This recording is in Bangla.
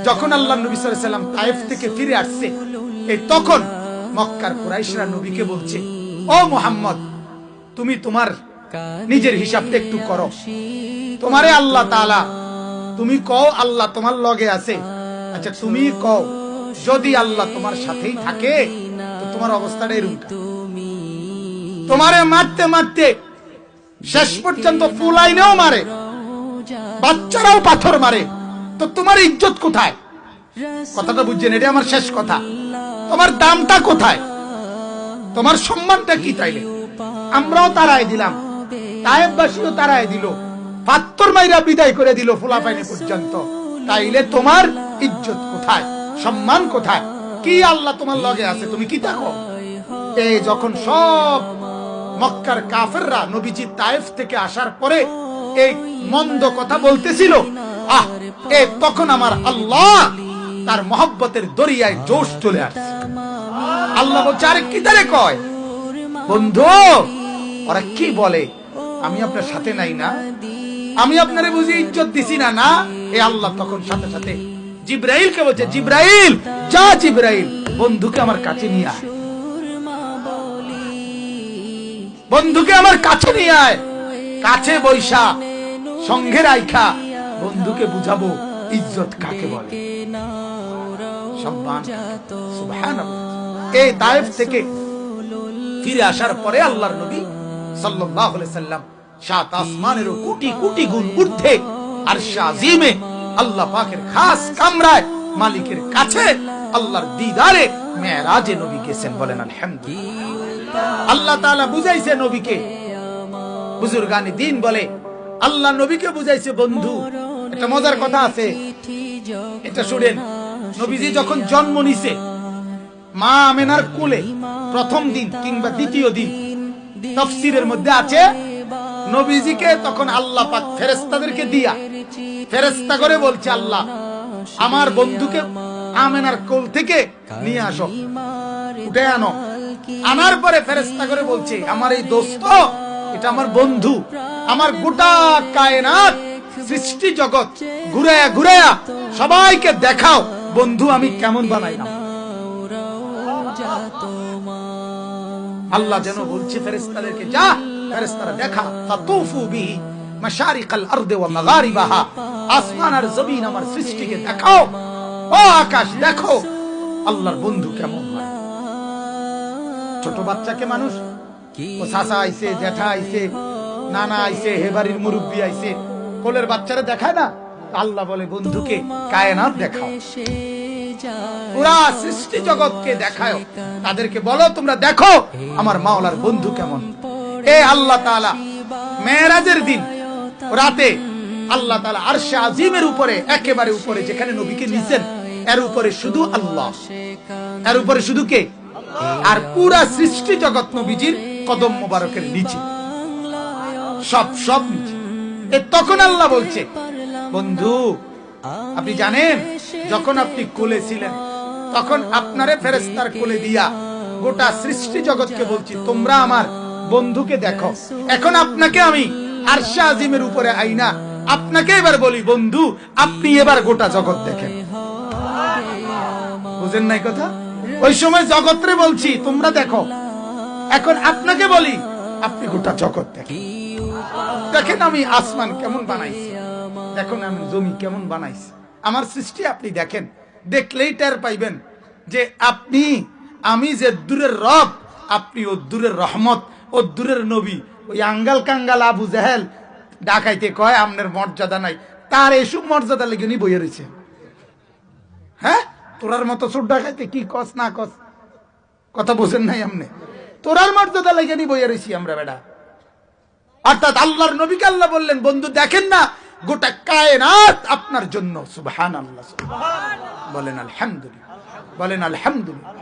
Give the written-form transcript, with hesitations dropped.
যখন আল্লাহ নবী সাল্লাল্লাহু আলাইহি সাল্লাম তায়েফ থেকে ফিরে আসছে, এই তখন মক্কার কুরাইশরা নবীকে বলছে, ও মুহাম্মদ, তুমি তোমার নিজের হিসাবটা একটু করো। তোমারে আল্লাহ তাআলা, তুমি কও আল্লাহ তোমার লগে আছে, আচ্ছা তুমি কও যদি আল্লাহ তোমার সাথেই থাকে তো তোমার অবস্থাটা এরকম। তোমারে মারতে মারতে শেষ পর্যন্ত ফুলাইনেও মারে, বাচ্চারাও পাথর মারে, তো তোমার ইজ্জত কোথায়? কথাটা বুঝছেন? এটা আমার শেষ কথা। তোমার দামটা কোথায়? তোমার সম্মানটা কি? তাইলে আমরাও তারাই দিলাম, তায়েফবাসীও তারাই দিল, পাথর মাইরা বিদায় করে দিল ফুলাফাইনে পর্যন্ত। তাইলে তোমার ইজ্জত কোথায়? সম্মান কোথায়? কি আল্লাহ তোমার লগে আছে, তুমি কি দেখো? এই যখন সব মক্কার কাফেররা নবীজি তায়েফ থেকে আসার পরে এই মন্দ কথা বলতেছিল, তখন আমার আল্লাহ তার মহব্বতের দরিয়ায় জোশ চলে আসছে। আল্লাহ বলছে, আরে কি তারে কয় বন্ধু, ওরা কি বলে, আমি আপনার সাথে নাই না, আমি আপনারে বুঝি ইজ্জত দিছি না? না, এই আল্লাহ তখন সাথে সাথে জিবরাইলকে বলছে, জিবরাইল যা, জিবরাইল বন্ধুকে আমার কাছে নিয়ে আয়, বন্ধুকে আমার কাছে নিয়ে আয়, কাছে বৈশা সঙ্গে রাইখা বন্ধুকে বুঝাবো ইজ্জত কাকে বলে, সম্মান। সুবহানাল্লাহ। এই তায়েফ থেকে ফিরে আসার পরে আল্লাহর নবী সাল্লাল্লাহু আলাইহি সাল্লাম সাত আসমানেরও কোটি কোটি গুণ ঊর্ধ্বে আরশে আজিমে আল্লাহ পাকের খাস কামরায় মালিকের কাছে আল্লাহর দিদারে মেরাজে নবী গেছেন। বলেন আলহামদুলিল্লাহ। আল্লাহ তাআলা বুঝাইছে নবীকে, বুজুর্গানি দ্বীন বলে আল্লাহ নবীকে বুঝাইছে বন্ধু। একটা মজার কথা আছে, এটা শুনেন। নবীজি যখন জন্ম নিছে মা আমেনার কোলে প্রথম দিন কিংবা দ্বিতীয় দিন, তাফসীরের মধ্যে আছে নবীজিকে তখন আল্লাহ পাক ফেরেশতাদেরকে দিয়া ফেরেশতা করে বলছে, আল্লাহ আমার বন্ধুকে আমেনার কোল থেকে নিয়ে আসো, উঠে আনো। আনার পরে ফেরেশতা করে বলছে, আমার এই দোস্ত, এটা আমার বন্ধু, আমার গোটা কায়নাত সৃষ্টি জগৎ ঘুরায়া ঘুরায়া সবাইকে দেখাও বন্ধু আমি কেমন বানাইলাম। আল্লাহ যেন বলছে ফেরেশতাদেরকে, যা ফেরেশতারা দেখা, তাতুফু বিহি মাশারিকাল আরদি ওয়া মাগারিবাহা, আসমান আর জমিন আমার সৃষ্টিকে দেখাও, ও আকাশ দেখো আল্লাহর বন্ধু কেমন হয়। ছোট বাচ্চাকে মানুষ, ও চাচা আইছে, জ্যাঠা আইছে, নানা আইছে, হেবাড়ির মুরব্বী আইছে, কোলের বাচ্চারা দেখায় না? আল্লাহ বলে বন্ধুকে কায়নাত দেখাও, পুরা সৃষ্টি জগৎকে দেখাও, তাদেরকে বলো তোমরা দেখো আমার মাওলার বন্ধু কেমন। এই আল্লাহ তাআলা মেরাজের দিন রাতে আল্লাহ তাআলা আরশে আজিমের উপরে, একেবারে উপরে যেখানে নবীকে নিছেন, এর উপরে শুধু আল্লাহ, এর উপরে শুধু কে? আর পুরা সৃষ্টি জগৎ নবীজির কদম মোবারকের নিচে, সব নিচে। তখন আল্লাহ বলছে, বন্ধু আপনি জানেন যখন আপনি কোলে ছিলেন তখন আপনারে ফেরেশতার কোলে দিয়া গোটা সৃষ্টি জগৎকে বলছি তোমরা আমার বন্ধুকে দেখো। এখন আপনাকে আমি আরশে আজিমের উপরে আইনা আপনাকে এবার বলি, বন্ধু আপনি এবার গোটা জগৎ দেখেন। বুঝেন নাই কথা? ওই সময় জগৎরে বলছি তোমরা দেখো, এখন আপনাকে বলি আপনি গোটা জগৎ দেখেন। দেখেন আমি আসমান কেমন বানাইছি, দেখুন আমি জমি কেমন বানাইছি, আমার সৃষ্টি আপনি দেখেন। দেখলেই টের পাইবেন যে আপনি, আমি যে দূরের রব, আপনি ও দূরের রহমত, ও দূরের নবী। ওই আঙ্গাল কাঙ্গাল আবু জাহেল ডাকাইতে কয় আমনের মর্যাদা নাই, তার এসব মর্যাদা লেগে নি বইয়ে রয়েছে। হ্যাঁ, তোরার মতো চোর ডাকাইতে কি কস না কস, কথা বোঝেন নাই আমনে? তোরার মর্যাদা লেগে নি বইয়ে রয়েছি আমরা বেটা। অর্থাৎ আল্লাহর নবীকে আল্লাহ বললেন, বন্ধু দেখেন না গোটা কায়নাত আপনার জন্য। সুবহানাল্লাহ, বলেন আলহামদুলিল্লাহ, বলেন আলহামদুলিল্লাহ।